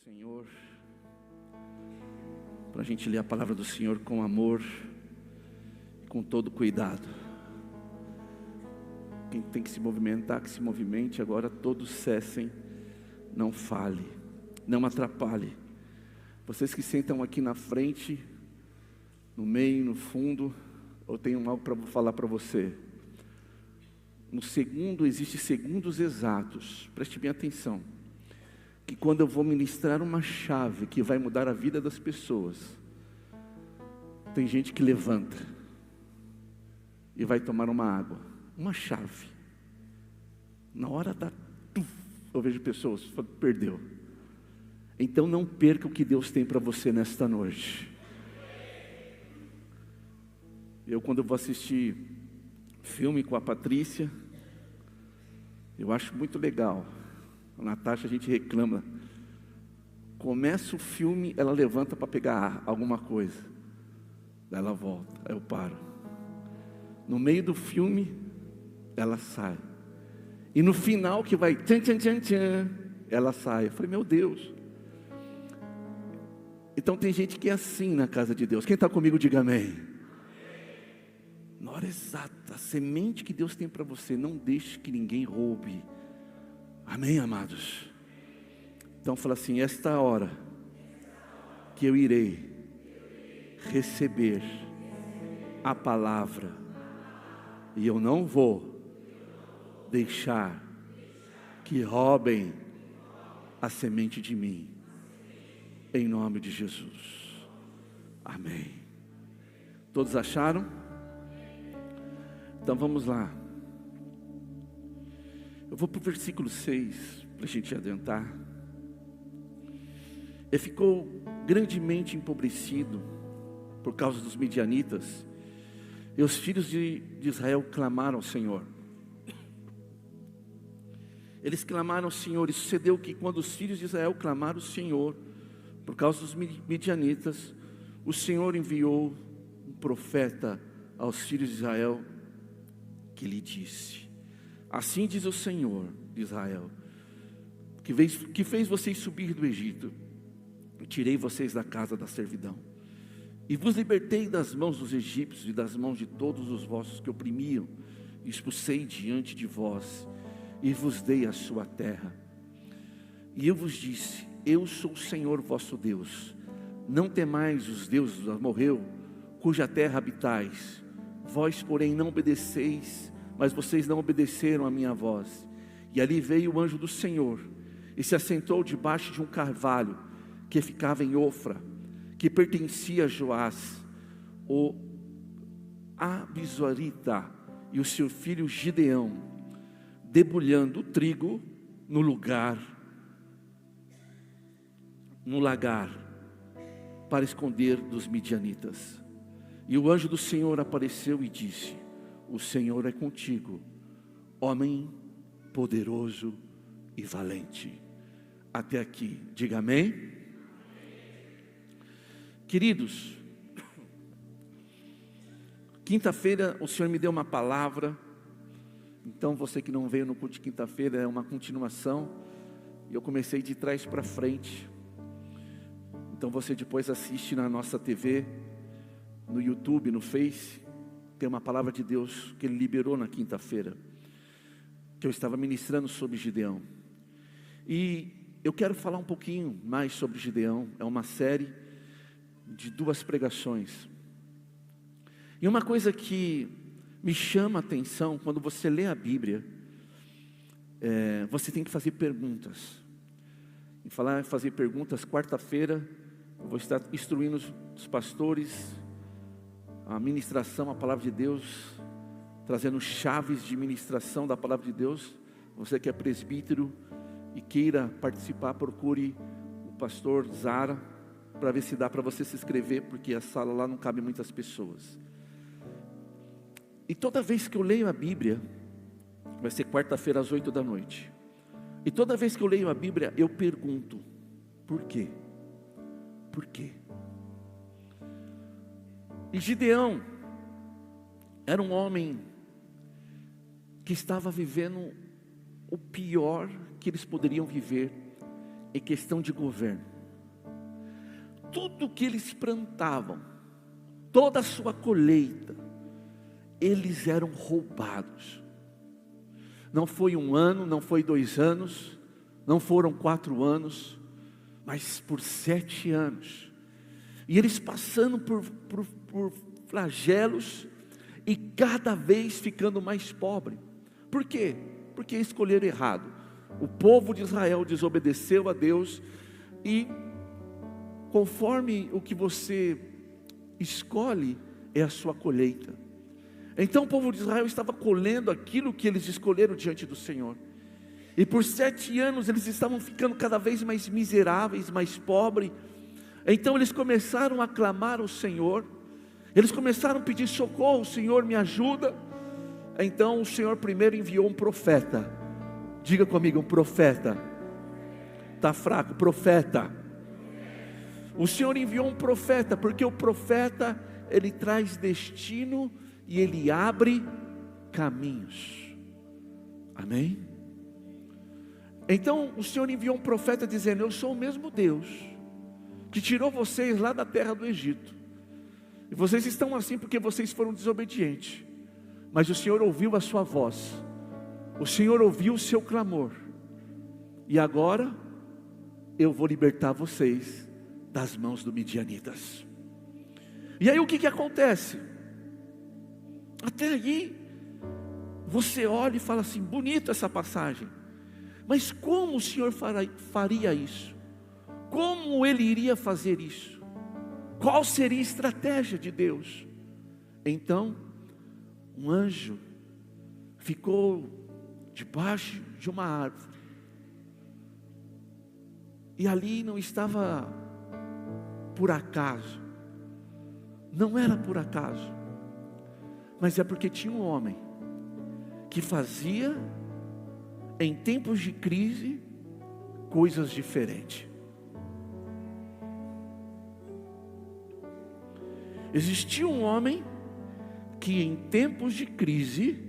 Senhor, para a gente ler a palavra do Senhor com amor, com todo cuidado. Quem tem que se movimentar, que se movimente. Agora todos cessem, não fale, não atrapalhe. Vocês que sentam aqui na frente, no meio, no fundo, eu tenho algo para falar para você. No segundo, existem segundos exatos, preste bem atenção, que quando eu vou ministrar uma chave que vai mudar a vida das pessoas, tem gente que levanta e vai tomar uma água, uma chave. Na hora da... eu vejo pessoas, perdeu. Então não perca o que Deus tem para você nesta noite. Quando eu vou assistir filme com a Patrícia, eu acho muito legal. A Natasha, a gente reclama. Começa o filme, ela levanta para pegar alguma coisa. Daí ela volta, aí eu paro. No meio do filme, ela sai. E no final que vai, tchan, tchan, tchan, tchan, ela sai. Eu falei, meu Deus. Então tem gente que é assim na casa de Deus. Quem está comigo, diga amém. Na hora exata, a semente que Deus tem para você, não deixe que ninguém roube. Amém, amados? Então fala assim, esta hora que eu irei receber a palavra, e eu não vou deixar que roubem a semente de mim, em nome de Jesus. Amém. Todos acharam? Então vamos lá. Eu vou para o versículo 6, para a gente adiantar. Ele ficou grandemente empobrecido por causa dos midianitas, e os filhos de Israel clamaram ao Senhor. Eles clamaram ao Senhor, e sucedeu que quando os filhos de Israel clamaram ao Senhor, por causa dos midianitas, o Senhor enviou um profeta aos filhos de Israel, que lhe disse: assim diz o Senhor de Israel, que fez vocês subir do Egito, e tirei vocês da casa da servidão, e vos libertei das mãos dos egípcios, e das mãos de todos os vossos que oprimiam, e expulsei diante de vós, e vos dei a sua terra. E eu vos disse: eu sou o Senhor vosso Deus, não temais os deuses do amorreu, cuja terra habitais. Vós, porém, não obedeceis, mas vocês não obedeceram a minha voz. E ali veio o anjo do Senhor, e se assentou debaixo de um carvalho, que ficava em Ofra, que pertencia a Joás, o Abizorita, e o seu filho Gideão, debulhando o trigo no lagar, para esconder dos midianitas. E o anjo do Senhor apareceu e disse: o Senhor é contigo, homem poderoso e valente. Até aqui, diga amém. Queridos, quinta-feira o Senhor me deu uma palavra. Então você que não veio no culto de quinta-feira, é uma continuação. E eu comecei de trás para frente. Então você depois assiste na nossa TV, no YouTube, no Face. Tem uma palavra de Deus que Ele liberou na quinta-feira, que eu estava ministrando sobre Gideão. E eu quero falar um pouquinho mais sobre Gideão. É uma série de 2 pregações. E uma coisa que me chama a atenção, quando você lê a Bíblia, você tem que fazer perguntas. Em falar em fazer perguntas, quarta-feira eu vou estar instruindo os pastores a ministração, a palavra de Deus, trazendo chaves de ministração da palavra de Deus. Você que é presbítero e queira participar, procure o pastor Zara, para ver se dá para você se inscrever, porque a sala lá não cabe muitas pessoas. E toda vez que eu leio a Bíblia, vai ser quarta-feira às 8 da noite, e toda vez que eu leio a Bíblia, eu pergunto: por quê? Por quê? E Gideão era um homem que estava vivendo o pior que eles poderiam viver em questão de governo. tudo que eles plantavam, toda a sua colheita, eles eram roubados. Não foi 1 ano, não foi 2 anos, não foram 4 anos, mas por 7 anos. E eles passando por flagelos e cada vez ficando mais pobre. Por quê? Porque escolheram errado. O povo de Israel desobedeceu a Deus e conforme o que você escolhe é a sua colheita. Então o povo de Israel estava colhendo aquilo que eles escolheram diante do Senhor. E por 7 anos eles estavam ficando cada vez mais miseráveis, mais pobres. Então eles começaram a clamar ao Senhor. Eles começaram a pedir socorro: Senhor, me ajuda. Então o Senhor primeiro enviou um profeta. Diga comigo, um profeta. Está fraco, profeta. O Senhor enviou um profeta, porque o profeta, ele traz destino e ele abre caminhos. Amém? Então o Senhor enviou um profeta dizendo: eu sou o mesmo Deus que tirou vocês lá da terra do Egito, e vocês estão assim porque vocês foram desobedientes, mas o Senhor ouviu a sua voz, o Senhor ouviu o seu clamor, e agora eu vou libertar vocês das mãos dos midianitas. E aí o que acontece? Até aí você olha e fala assim: bonita essa passagem, mas como o Senhor faria isso? Como Ele iria fazer isso? Qual seria a estratégia de Deus? Então um anjo ficou debaixo de uma árvore, e ali não estava por acaso, não era por acaso, mas é porque tinha um homem que fazia em tempos de crise coisas diferentes. Existia um homem que em tempos de crise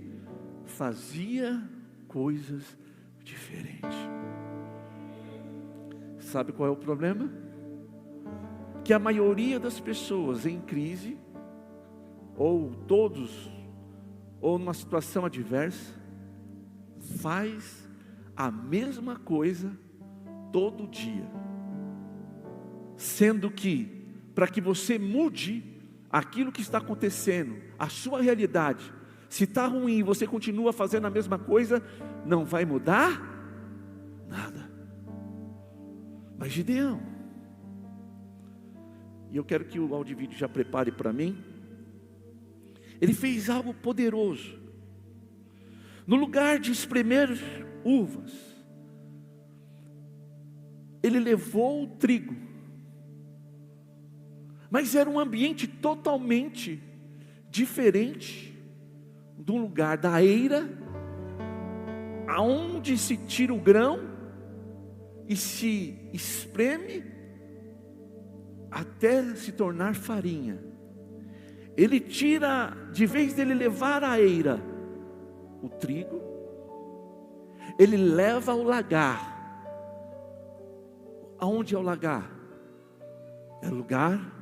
fazia coisas diferentes. Sabe qual é o problema? Que a maioria das pessoas em crise, ou todos, ou numa situação adversa, faz a mesma coisa todo dia, sendo que para que você mude aquilo que está acontecendo, a sua realidade, se está ruim, você continua fazendo a mesma coisa, não vai mudar nada. Mas Gideão, e eu quero que o áudio-vídeo já prepare para mim, ele fez algo poderoso. No lugar de espremer uvas, ele levou o trigo, mas era um ambiente totalmente diferente do lugar da eira, aonde se tira o grão e se espreme até se tornar farinha. Ele tira, de vez dele levar à eira o trigo, ele leva ao lagar. Aonde é o lagar? É lugar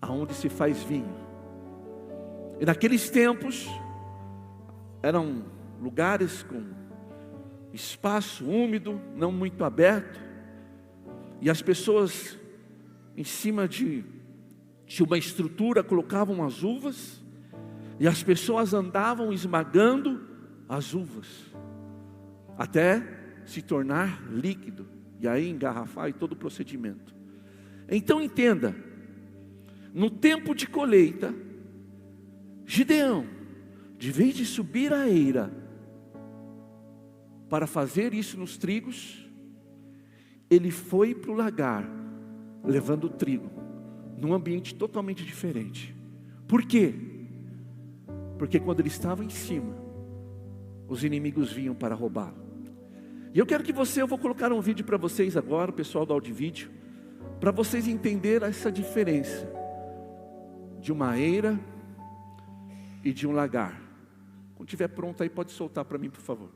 aonde se faz vinho. E naqueles tempos eram lugares com espaço úmido, não muito aberto, e as pessoas em cima de uma estrutura colocavam as uvas, e as pessoas andavam esmagando as uvas até se tornar líquido, e aí engarrafar e todo o procedimento. Então entenda, no tempo de colheita, Gideão, de vez de subir a eira para fazer isso nos trigos, ele foi para o lagar levando o trigo num ambiente totalmente diferente. Por quê? Porque quando ele estava em cima, os inimigos vinham para roubá-lo. E eu quero que eu vou colocar um vídeo para vocês agora, o pessoal do áudio-vídeo, para vocês entenderem essa diferença de uma eira e de um lagar. Quando estiver pronto aí, pode soltar para mim, por favor.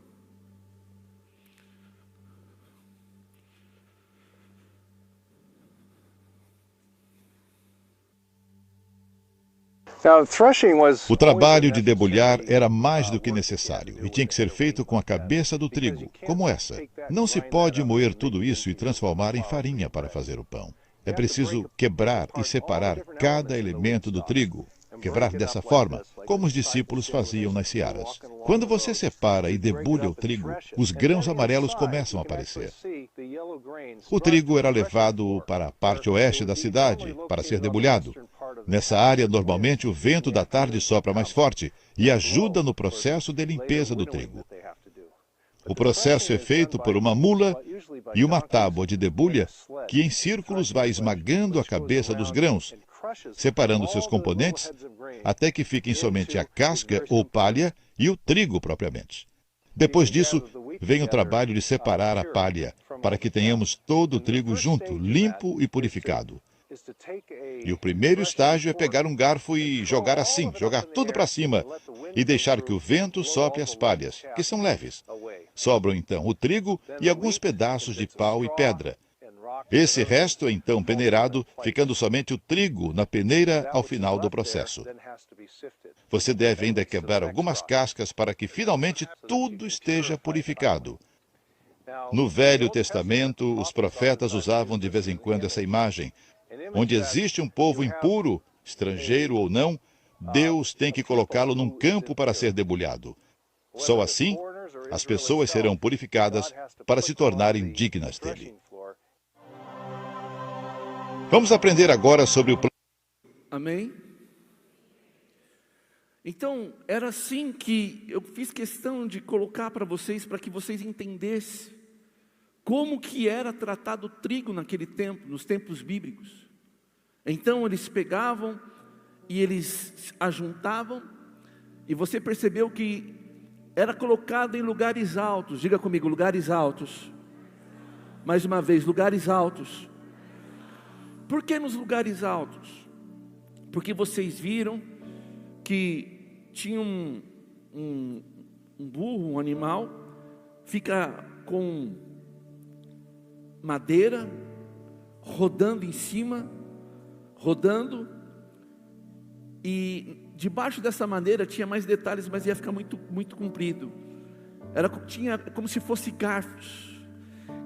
O trabalho de debulhar era mais do que necessário e tinha que ser feito com a cabeça do trigo, como essa. Não se pode moer tudo isso e transformar em farinha para fazer o pão. É preciso quebrar e separar cada elemento do trigo. Quebrar dessa forma, como os discípulos faziam nas searas. Quando você separa e debulha o trigo, os grãos amarelos começam a aparecer. O trigo era levado para a parte oeste da cidade para ser debulhado. Nessa área, normalmente, o vento da tarde sopra mais forte e ajuda no processo de limpeza do trigo. O processo é feito por uma mula e uma tábua de debulha que em círculos vai esmagando a cabeça dos grãos, separando seus componentes até que fiquem somente a casca ou palha e o trigo propriamente. Depois disso, vem o trabalho de separar a palha, para que tenhamos todo o trigo junto, limpo e purificado. E o primeiro estágio é pegar um garfo e jogar assim, jogar tudo para cima, e deixar que o vento sople as palhas, que são leves. Sobram então o trigo e alguns pedaços de pau e pedra. Esse resto é então peneirado, ficando somente o trigo na peneira ao final do processo. Você deve ainda quebrar algumas cascas para que finalmente tudo esteja purificado. No Velho Testamento, os profetas usavam de vez em quando essa imagem. Onde existe um povo impuro, estrangeiro ou não, Deus tem que colocá-lo num campo para ser debulhado. Só assim, as pessoas serão purificadas para se tornarem dignas dele. Vamos aprender agora sobre o plano. Amém? Então, era assim que eu fiz questão de colocar para que vocês entendessem como que era tratado o trigo naquele tempo, nos tempos bíblicos. Então, eles pegavam e eles ajuntavam, e você percebeu que era colocado em lugares altos. Diga comigo, lugares altos. Mais uma vez, lugares altos. Por que nos lugares altos? Porque vocês viram que tinha um burro, um animal, fica com madeira, rodando em cima, rodando, e debaixo dessa madeira tinha mais detalhes, mas ia ficar muito comprido. Tinha como se fosse garfos,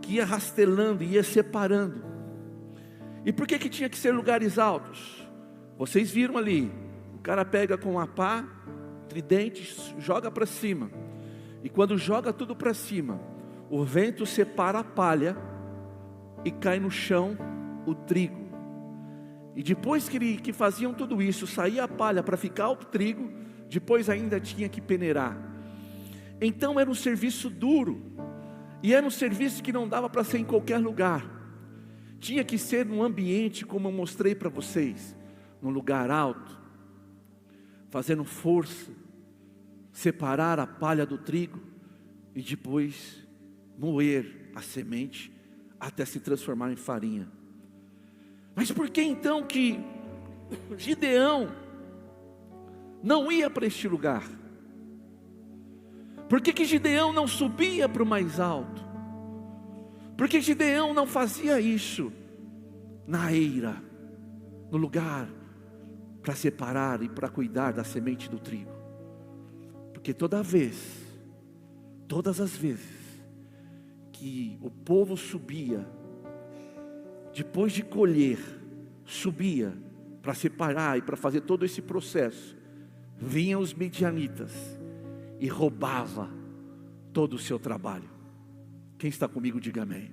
que ia rastelando, ia separando. E por que tinha que ser lugares altos? Vocês viram ali, o cara pega com a pá, tridente, joga para cima, e quando joga tudo para cima, o vento separa a palha, e cai no chão o trigo. E depois que faziam tudo isso, saía a palha para ficar o trigo, depois ainda tinha que peneirar. Então era um serviço duro, e era um serviço que não dava para ser em qualquer lugar. Tinha que ser num ambiente como eu mostrei para vocês, num lugar alto, fazendo força, separar a palha do trigo, e depois moer a semente, até se transformar em farinha. Mas por que então que Gideão não ia para este lugar? Por que Gideão não subia para o mais alto? Por que Gideão não fazia isso na eira, no lugar para separar e para cuidar da semente do trigo? Porque todas as vezes que o povo subia, depois de colher, subia para separar e para fazer todo esse processo, vinham os midianitas e roubava todo o seu trabalho. Quem está comigo, diga amém.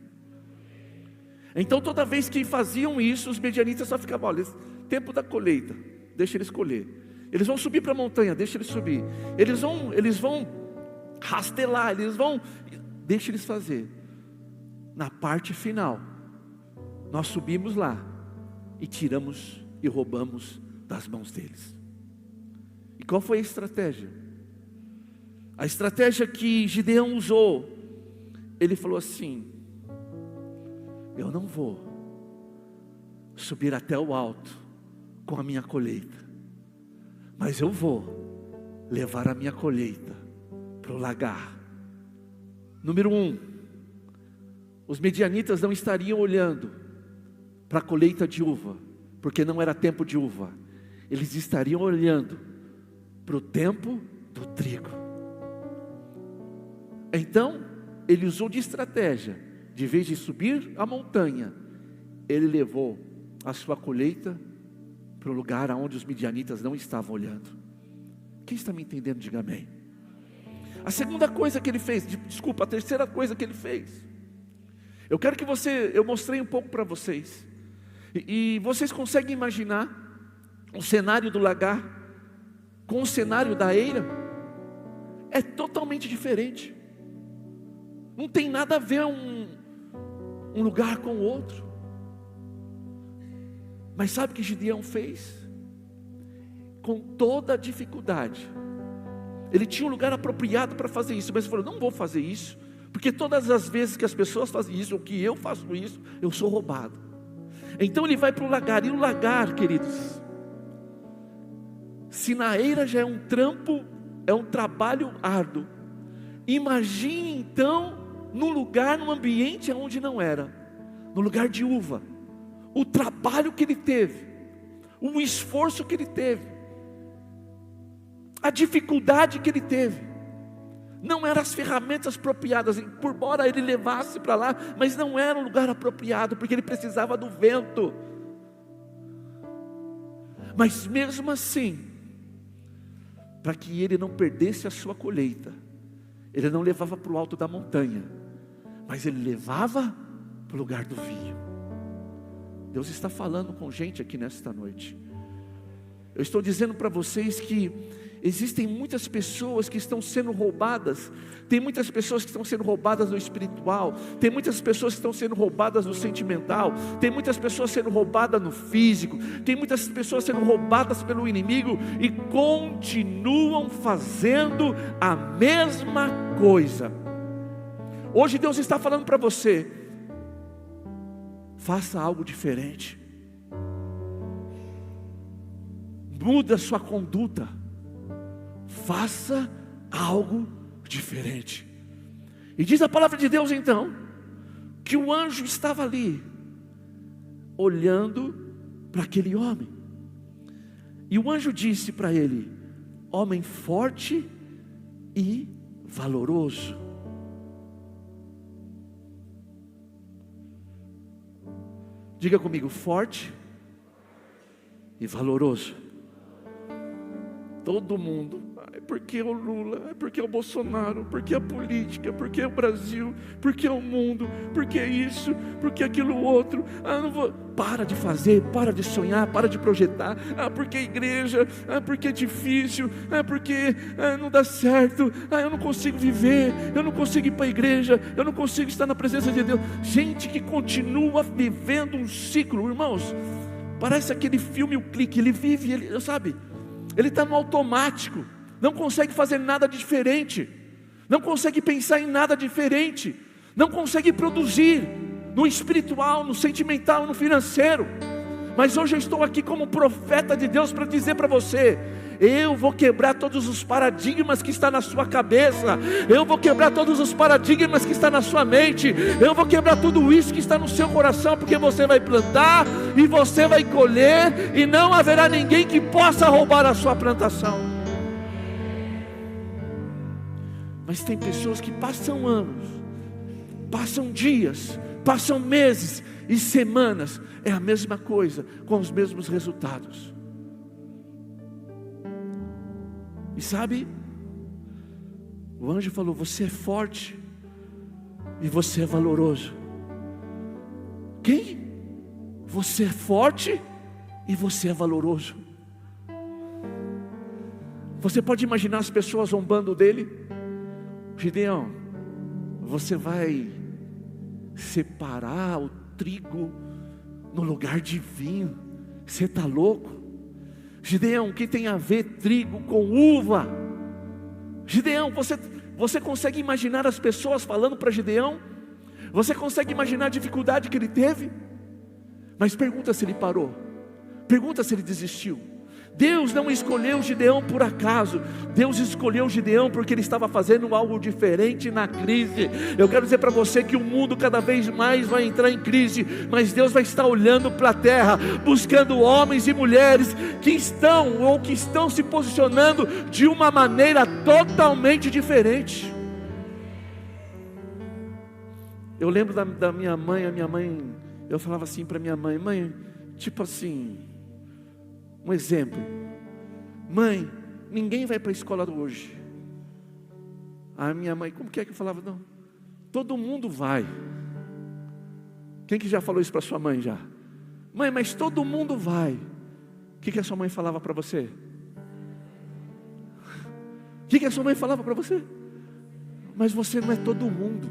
Então toda vez que faziam isso, os midianitas só ficavam, olha, tempo da colheita, deixa eles colher. Eles vão subir para a montanha, deixa eles subir. Eles vão rastelar, deixa eles fazer. Na parte final, nós subimos lá e tiramos e roubamos das mãos deles. E qual foi a estratégia? A estratégia que Gideão usou, ele falou assim: eu não vou subir até o alto com a minha colheita, mas eu vou levar a minha colheita para o lagar. Número 1, os midianitas não estariam olhando para a colheita de uva, porque não era tempo de uva. eles estariam olhando para o tempo do trigo. Então, ele usou de estratégia. De vez de subir a montanha, ele levou a sua colheita para o lugar onde os midianitas não estavam olhando. Quem está me entendendo, diga amém. A segunda coisa que ele fez, a terceira coisa que ele fez. Eu mostrei um pouco para vocês. E vocês conseguem imaginar o cenário do lagar com o cenário da eira? É totalmente diferente. Não tem nada a ver um lugar com o outro. Mas sabe o que Gideão fez? Com toda a dificuldade. Ele tinha um lugar apropriado para fazer isso, mas ele falou: não vou fazer isso, porque todas as vezes que as pessoas fazem isso, ou que eu faço isso, eu sou roubado. Então ele vai para o lagar. E o lagar, queridos, se na eira já é um trampo, é um trabalho árduo, imagine então num lugar, num ambiente onde não era, no lugar de uva, o trabalho que ele teve, o esforço que ele teve, a dificuldade que ele teve. Não eram as ferramentas apropriadas, por embora ele levasse para lá, mas não era um lugar apropriado, porque ele precisava do vento. Mas mesmo assim, para que ele não perdesse a sua colheita, ele não levava para o alto da montanha, mas ele levava para o lugar do vinho. Deus está falando com gente aqui nesta noite. Eu estou dizendo para vocês que existem muitas pessoas que estão sendo roubadas. Tem muitas pessoas que estão sendo roubadas no espiritual. Tem muitas pessoas que estão sendo roubadas no sentimental. Tem muitas pessoas sendo roubadas no físico. Tem muitas pessoas sendo roubadas pelo inimigo e continuam fazendo a mesma coisa. Hoje Deus está falando para você: faça algo diferente. Muda a sua conduta. Faça algo diferente. E diz a palavra de Deus então, que o anjo estava ali, olhando para aquele homem. E o anjo disse para ele: homem forte e valoroso. Diga comigo: forte e valoroso. Todo mundo: é porque o Lula, é porque o Bolsonaro, porque a política, porque o Brasil, porque o mundo, porque isso, porque aquilo outro. Não vou. Para de fazer, para de sonhar, para de projetar. Porque a igreja, porque é difícil, porque não dá certo, eu não consigo viver, eu não consigo ir para a igreja, eu não consigo estar na presença de Deus. Gente que continua vivendo um ciclo, irmãos. Parece aquele filme O Clique. Ele vive, ele está no automático, não consegue fazer nada diferente, não consegue pensar em nada diferente, não consegue produzir no espiritual, no sentimental, no financeiro. Mas hoje eu estou aqui como profeta de Deus para dizer para você: eu vou quebrar todos os paradigmas que estão na sua cabeça, eu vou quebrar todos os paradigmas que estão na sua mente, eu vou quebrar tudo isso que está no seu coração, porque você vai plantar e você vai colher, e não haverá ninguém que possa roubar a sua plantação. Mas tem pessoas que passam anos, passam dias, passam meses e semanas, é a mesma coisa, com os mesmos resultados. E sabe, o anjo falou: você é forte e você é valoroso. Quem? Você é forte e você é valoroso. Você pode imaginar as pessoas zombando dele? Gideão, você vai separar o trigo no lugar de vinho? Você está louco? Gideão, o que tem a ver trigo com uva? Gideão, você consegue imaginar as pessoas falando para Gideão? Você consegue imaginar a dificuldade que ele teve? Mas pergunta se ele parou, pergunta se ele desistiu. Deus não escolheu Gideão por acaso. Deus escolheu Gideão porque ele estava fazendo algo diferente na crise. Eu quero dizer para você que o mundo cada vez mais vai entrar em crise, mas Deus vai estar olhando para a terra, buscando homens e mulheres que estão se posicionando de uma maneira totalmente diferente. Eu lembro da minha mãe, eu falava assim para minha mãe: mãe, tipo assim, um exemplo, mãe, ninguém vai para a escola hoje. A minha mãe, como que é que eu falava? Não, todo mundo vai. Quem que já falou isso para sua mãe já? Mãe, mas todo mundo vai. O que a sua mãe falava para você? O que a sua mãe falava para você? Mas você não é todo mundo.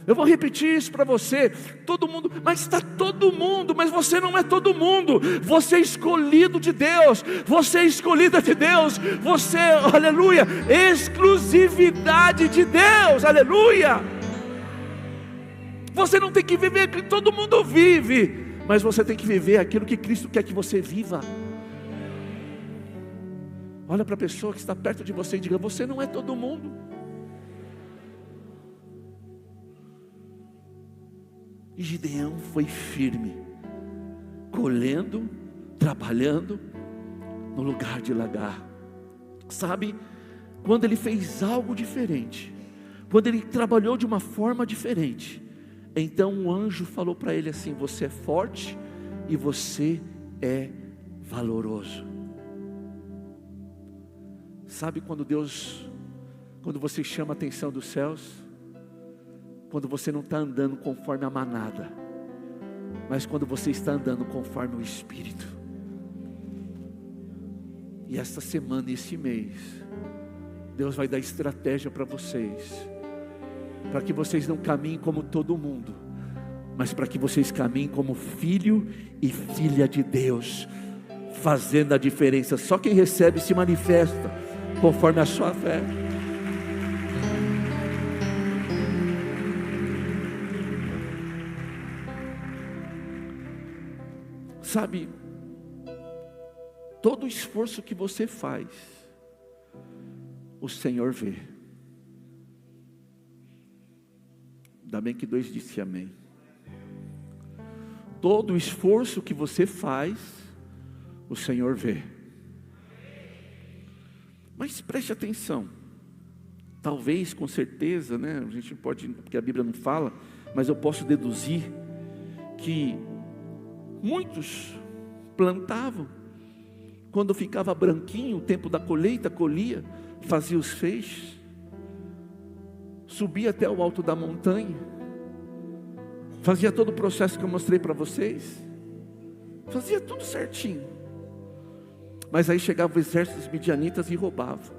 Eu vou repetir isso para você. Todo mundo, mas está todo mundo, mas você não é todo mundo. Você é escolhido de Deus, você é escolhida de Deus, você, aleluia, exclusividade de Deus, aleluia. Você não tem que viver aquilo que todo mundo vive, mas você tem que viver aquilo que Cristo quer que você viva. Olha para a pessoa que está perto de você e diga: você não é todo mundo. E Gideão foi firme, colhendo, trabalhando no lugar de lagar. Sabe, quando ele fez algo diferente, quando ele trabalhou de uma forma diferente, então um anjo falou para ele assim: você é forte e você é valoroso. Sabe quando você chama a atenção dos céus? Quando você não está andando conforme a manada, mas quando você está andando conforme o Espírito. E esta semana e esse mês, Deus vai dar estratégia para vocês, para que vocês não caminhem como todo mundo, mas para que vocês caminhem como filho e filha de Deus, fazendo a diferença. Só quem recebe se manifesta conforme a sua fé. Sabe, todo esforço que você faz, o Senhor vê. Ainda bem que 2 disse amém. Todo esforço que você faz, o Senhor vê. Mas preste atenção. Talvez, com certeza, né? A gente pode, porque a Bíblia não fala, mas eu posso deduzir que muitos plantavam, quando ficava branquinho, o tempo da colheita, colhia, fazia os feixes, subia até o alto da montanha, fazia todo o processo que eu mostrei para vocês, fazia tudo certinho, mas aí chegava o exército dos midianitas e roubava.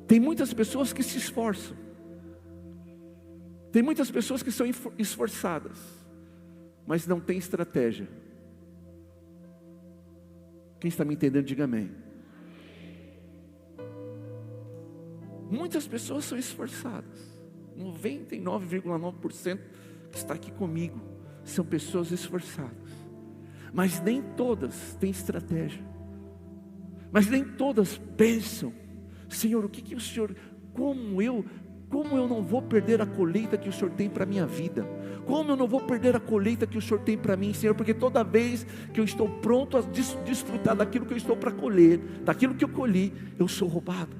Tem muitas pessoas que se esforçam, tem muitas pessoas que são esforçadas, mas não tem estratégia. Quem está me entendendo, diga amém. Muitas pessoas são esforçadas, 99,9% que está aqui comigo são pessoas esforçadas, mas nem todas têm estratégia, mas nem todas pensam: Senhor, o que o Senhor, como eu não vou perder a colheita que o Senhor tem para a minha vida? Como eu não vou perder a colheita que o Senhor tem para mim, Senhor? Porque toda vez que eu estou pronto a desfrutar daquilo que eu estou para colher, daquilo que eu colhi, eu sou roubado.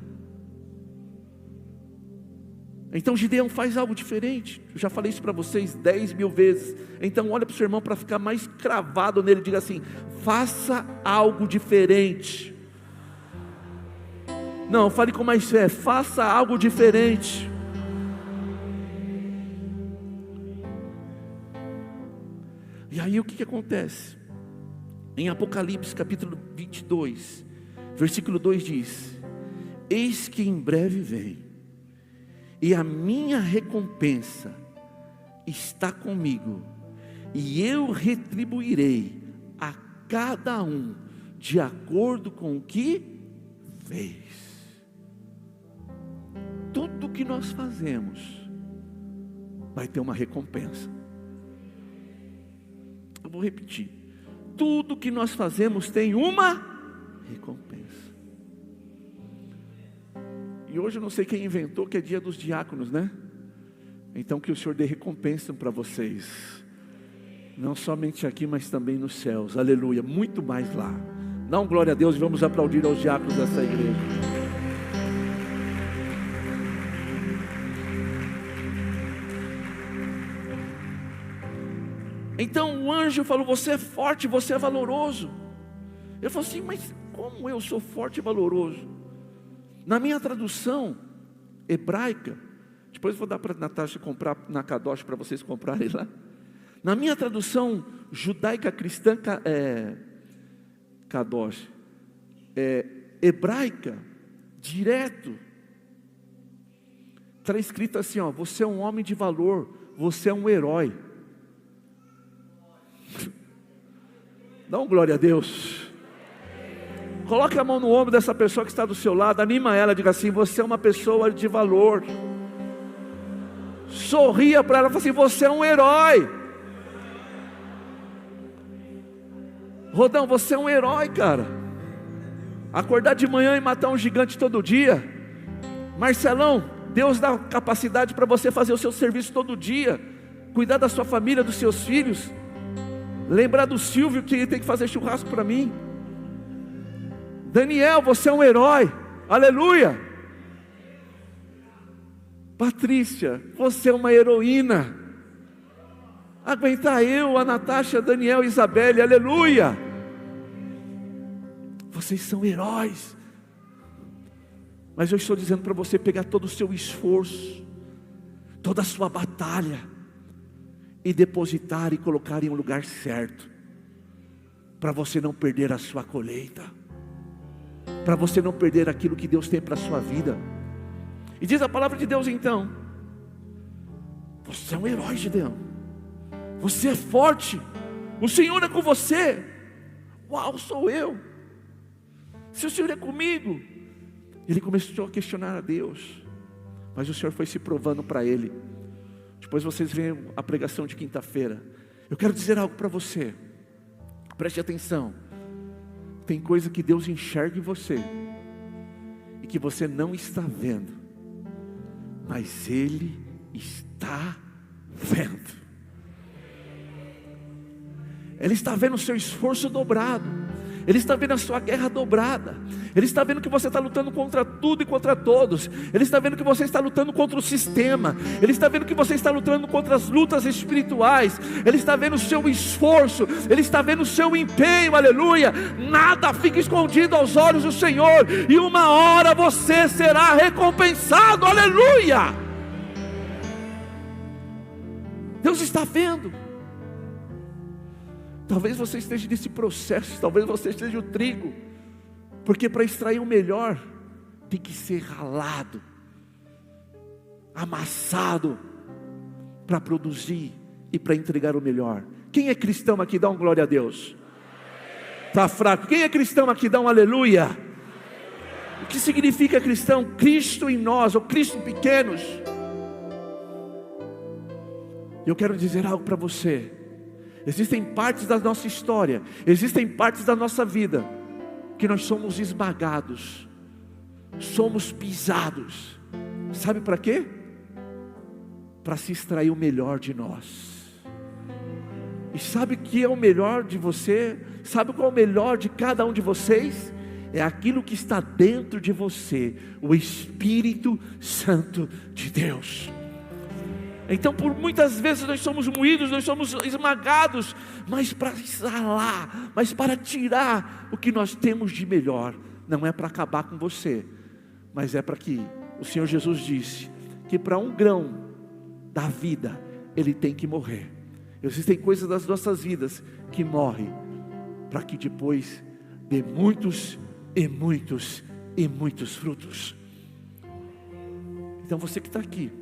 Então Gideão faz algo diferente. Eu já falei isso para vocês 10.000 vezes. Então olha para o seu irmão para ficar mais cravado nele, diga assim: faça algo diferente. Não, fale com mais fé: faça algo diferente. E aí o que acontece? Em Apocalipse capítulo 22, versículo 2 diz: eis que em breve vem, e a minha recompensa está comigo, e eu retribuirei a cada um de acordo com o que fez. Tudo que nós fazemos vai ter uma recompensa. Eu vou repetir: tudo que nós fazemos tem uma recompensa. E hoje eu não sei quem inventou que é dia dos diáconos, né? Então que o Senhor dê recompensa para vocês, não somente aqui, mas também nos céus, aleluia, muito mais lá. Dá um glória a Deus e vamos aplaudir aos diáconos dessa igreja. Então o anjo falou: você é forte, você é valoroso. Eu falei assim: mas como eu sou forte e valoroso? Na minha tradução hebraica, depois eu vou dar para a Natasha comprar na Kadosh para vocês comprarem lá. Na minha tradução judaica cristã Kadosh, hebraica, direto, está escrito assim, ó: você é um homem de valor, você é um herói. Dá um glória a Deus. Coloque a mão no ombro dessa pessoa que está do seu lado, anima ela, diga assim: você é uma pessoa de valor. Sorria para ela, fala assim: você é um herói. Rodão, você é um herói, cara. Acordar de manhã e matar um gigante todo dia. Marcelão, Deus dá capacidade para você fazer o seu serviço todo dia, cuidar da sua família, dos seus filhos. Lembrar do Silvio que tem que fazer churrasco para mim. Daniel, você é um herói, aleluia. Patrícia, você é uma heroína. Aguentar eu, a Natasha, Daniel, Isabelle, aleluia. Vocês são heróis. Mas eu estou dizendo para você pegar todo o seu esforço, toda a sua batalha, e depositar e colocar em um lugar certo, para você não perder a sua colheita, para você não perder aquilo que Deus tem para a sua vida. E diz a palavra de Deus então: você é um herói, Gideão, você é forte, o Senhor é com você. Uau, sou eu, se o Senhor é comigo. Ele começou a questionar a Deus, mas o Senhor foi se provando para ele. Depois vocês veem a pregação de quinta-feira. Eu quero dizer algo para você, preste atenção. Tem coisa que Deus enxerga em você e que você não está vendo, mas Ele está vendo. Ele está vendo o seu esforço dobrado, Ele está vendo a sua guerra dobrada, Ele está vendo que você está lutando contra tudo e contra todos, Ele está vendo que você está lutando contra o sistema, Ele está vendo que você está lutando contra as lutas espirituais, Ele está vendo o seu esforço, Ele está vendo o seu empenho, aleluia. Nada fica escondido aos olhos do Senhor, e uma hora você será recompensado, aleluia. Deus está vendo. Talvez você esteja nesse processo, talvez você esteja o trigo, porque para extrair o melhor, tem que ser ralado, amassado, para produzir e para entregar o melhor. Quem é cristão aqui, dá um glória a Deus. Está fraco. Quem é cristão aqui, dá um aleluia. O que significa cristão? Cristo em nós, ou Cristo pequenos. Eu quero dizer algo para você. Existem partes da nossa história, existem partes da nossa vida, que nós somos esmagados, somos pisados. Sabe para quê? Para se extrair o melhor de nós. E sabe o que é o melhor de você? Sabe qual é o melhor de cada um de vocês? É aquilo que está dentro de você, o Espírito Santo de Deus. Então por muitas vezes nós somos moídos, nós somos esmagados, mas para exalar, mas para tirar o que nós temos de melhor. Não é para acabar com você, mas é para que, o Senhor Jesus disse, que para um grão da vida, ele tem que morrer. Existem coisas das nossas vidas que morrem, para que depois dê muitos e muitos e muitos frutos. Então você que está aqui,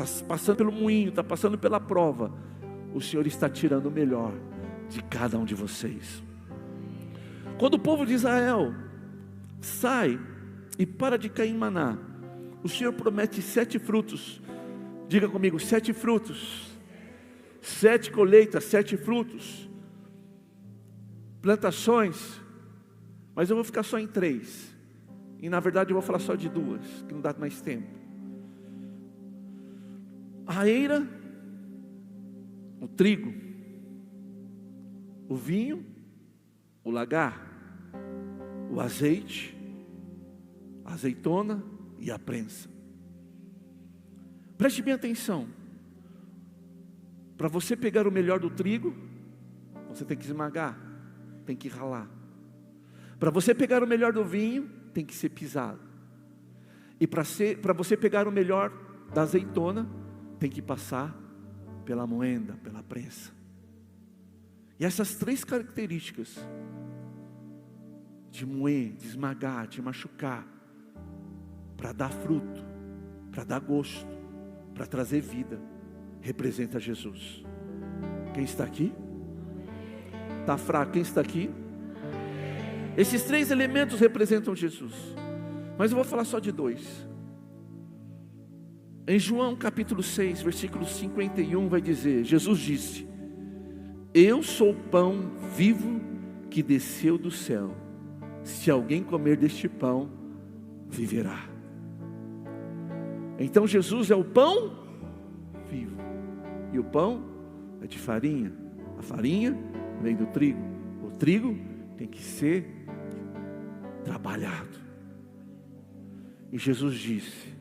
está passando pelo moinho, está passando pela prova, o Senhor está tirando o melhor de cada um de vocês. Quando o povo de Israel sai e para de cair em maná, o Senhor promete 7 frutos. Diga comigo, 7 frutos, 7 colheitas, 7 frutos. plantações, mas eu vou ficar só em 3. E na verdade eu vou falar só de 2, que não dá mais tempo. A eira, o trigo, o vinho, o lagar, o azeite, a azeitona e a prensa. Preste bem atenção. Para você pegar o melhor do trigo, você tem que esmagar, tem que ralar. Para você pegar o melhor do vinho, tem que ser pisado. E para você pegar o melhor da azeitona, tem que passar pela moenda, pela prensa. E essas 3 características, de moer, de esmagar, de machucar, para dar fruto, para dar gosto, para trazer vida, representa Jesus. Quem está aqui? Está fraco, quem está aqui? Esses 3 elementos representam Jesus. Mas eu vou falar só de 2. Em João capítulo 6, versículo 51 vai dizer, Jesus disse: eu sou o pão vivo que desceu do céu. Se alguém comer deste pão, viverá. Então Jesus é o pão vivo. E o pão é de farinha. A farinha vem do trigo. O trigo tem que ser trabalhado. E Jesus disse: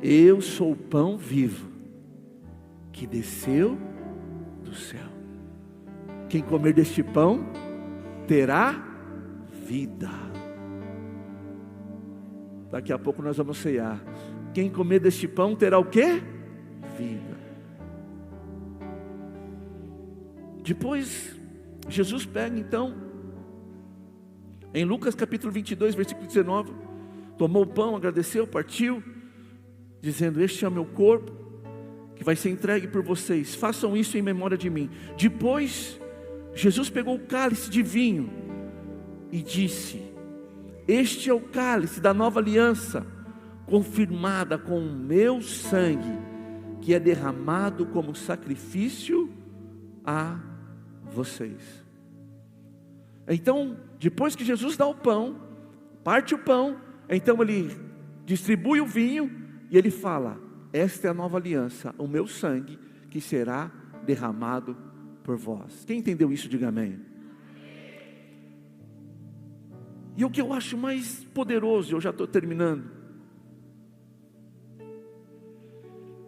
eu sou o pão vivo que desceu do céu. Quem comer deste pão terá vida. Daqui a pouco nós vamos ceiar. Quem comer deste pão terá o quê? Vida. Depois Jesus pega então, em Lucas capítulo 22, versículo 19, tomou o pão, agradeceu, partiu, dizendo: este é o meu corpo, que vai ser entregue por vocês, façam isso em memória de mim. Depois Jesus pegou o cálice de vinho e disse: este é o cálice da nova aliança, confirmada com o meu sangue, que é derramado como sacrifício a vocês. Então, depois que Jesus dá o pão, parte o pão, então ele distribui o vinho e ele fala: esta é a nova aliança, o meu sangue, que será derramado por vós. Quem entendeu isso, diga amém. E o que eu acho mais poderoso, eu já estou terminando,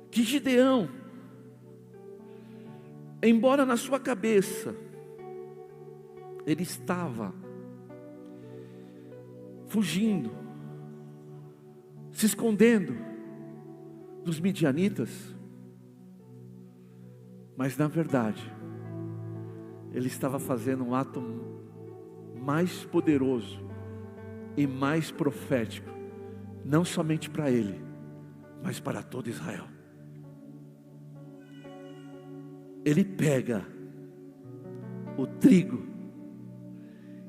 que Gideão, embora na sua cabeça ele estava fugindo, se escondendo dos midianitas, mas na verdade ele estava fazendo um ato mais poderoso e mais profético, não somente para ele, mas para todo Israel. Ele pega o trigo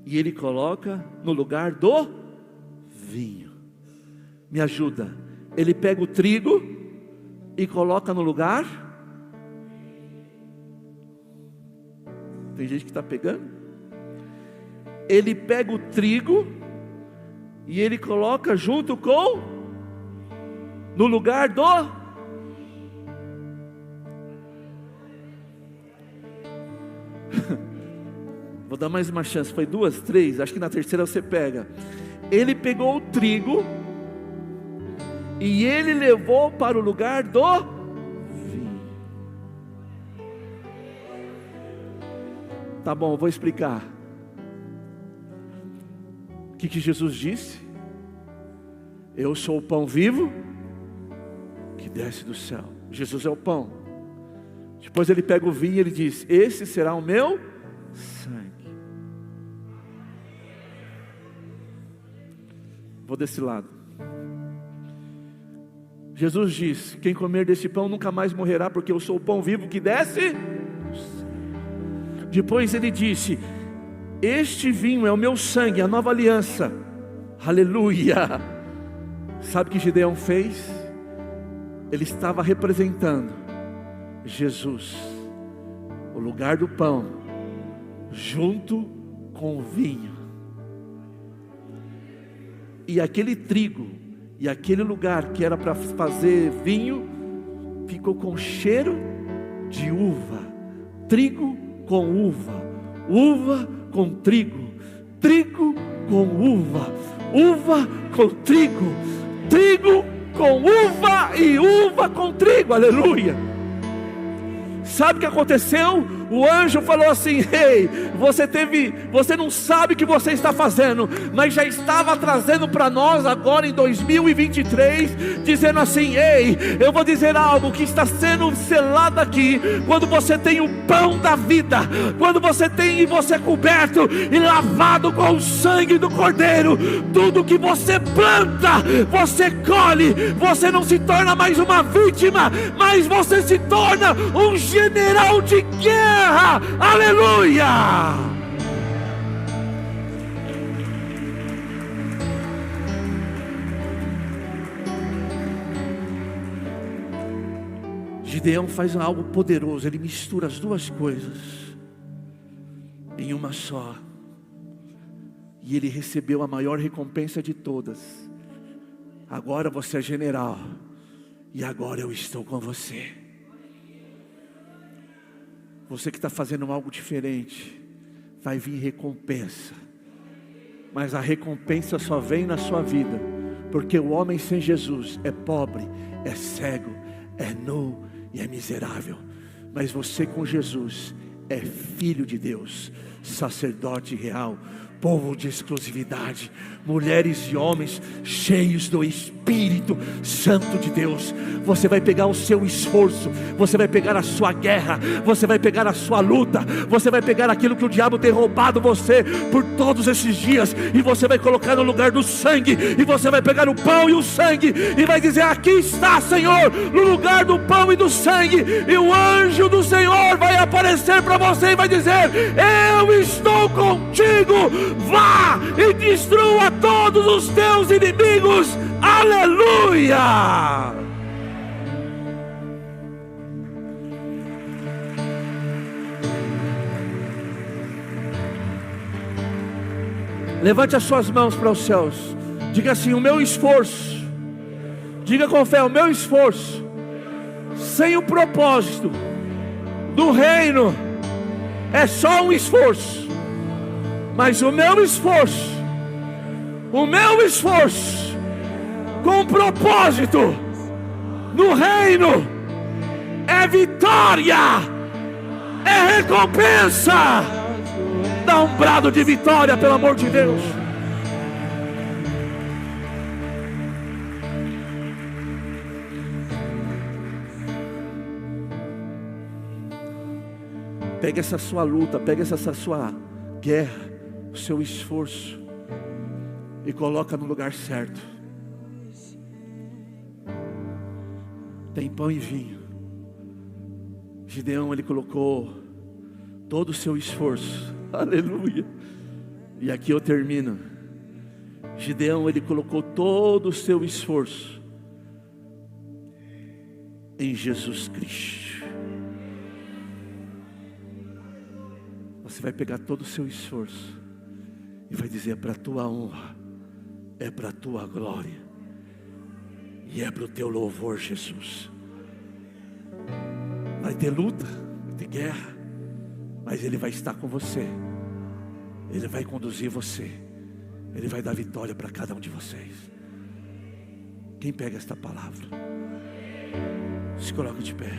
e ele coloca no lugar do vinho. Me ajuda. Ele pega o trigo e coloca no lugar. Tem gente que está pegando. Ele pega o trigo e ele coloca junto com, no lugar do. Vou dar mais uma chance. Foi 2, 3, acho que na terceira você pega. Ele pegou o trigo e ele levou para o lugar do vinho. Tá bom, eu vou explicar. O que Jesus disse? Eu sou o pão vivo que desce do céu. Jesus é o pão. Depois ele pega o vinho e ele diz: esse será o meu sangue. Vou desse lado. Jesus diz: quem comer desse pão nunca mais morrerá, porque eu sou o pão vivo que desce. Depois ele disse: este vinho é o meu sangue, a nova aliança. Aleluia. Sabe o que Gideão fez? Ele estava representando Jesus, o lugar do pão, junto com o vinho. E aquele trigo e aquele lugar que era para fazer vinho ficou com cheiro de uva. Trigo com uva, uva com trigo, trigo com uva, uva com trigo, trigo com uva e uva com trigo. Aleluia. Sabe o que aconteceu? O anjo falou assim: ei, você não sabe o que você está fazendo, mas já estava trazendo para nós agora em 2023, dizendo assim: ei, eu vou dizer algo que está sendo selado aqui. Quando você tem o pão da vida, quando você tem e você é coberto e lavado com o sangue do Cordeiro, tudo que você planta, você colhe. Você não se torna mais uma vítima, mas você se torna um general de guerra. Aleluia! Gideão faz algo poderoso. Ele mistura as duas coisas em uma só, e ele recebeu a maior recompensa de todas. Agora você é general, e agora eu estou com você. Você que está fazendo algo diferente, vai vir recompensa. Mas a recompensa só vem na sua vida, porque o homem sem Jesus é pobre, é cego, é nu e é miserável. Mas você com Jesus é filho de Deus, sacerdote real, povo de exclusividade, mulheres e homens cheios do Espírito Santo de Deus. Você vai pegar o seu esforço, você vai pegar a sua guerra, você vai pegar a sua luta, você vai pegar aquilo que o diabo tem roubado você por todos esses dias, e você vai colocar no lugar do sangue, e você vai pegar o pão e o sangue, e vai dizer: aqui está, Senhor, no lugar do pão e do sangue. E o anjo do Senhor vai aparecer para você e vai dizer: eu estou contigo, vá e destrua todos os teus inimigos. Aleluia! Levante as suas mãos para os céus. Diga assim: o meu esforço, diga com fé, o meu esforço, sem o propósito do reino, é só um esforço. Mas o meu esforço com propósito no reino é vitória, é recompensa. Dá um brado de vitória, pelo amor de Deus. Pega essa sua luta, pega essa sua guerra, o seu esforço, e coloca no lugar certo. Tem pão e vinho. Gideão, ele colocou todo o seu esforço. Aleluia. E aqui eu termino. Gideão, ele colocou todo o seu esforço em Jesus Cristo. Você vai pegar todo o seu esforço e vai dizer: é para a tua honra, é para a tua glória, e é para o teu louvor, Jesus. Vai ter luta, vai ter guerra, mas Ele vai estar com você. Ele vai conduzir você. Ele vai dar vitória para cada um de vocês. Quem pega esta palavra? Se coloca de pé.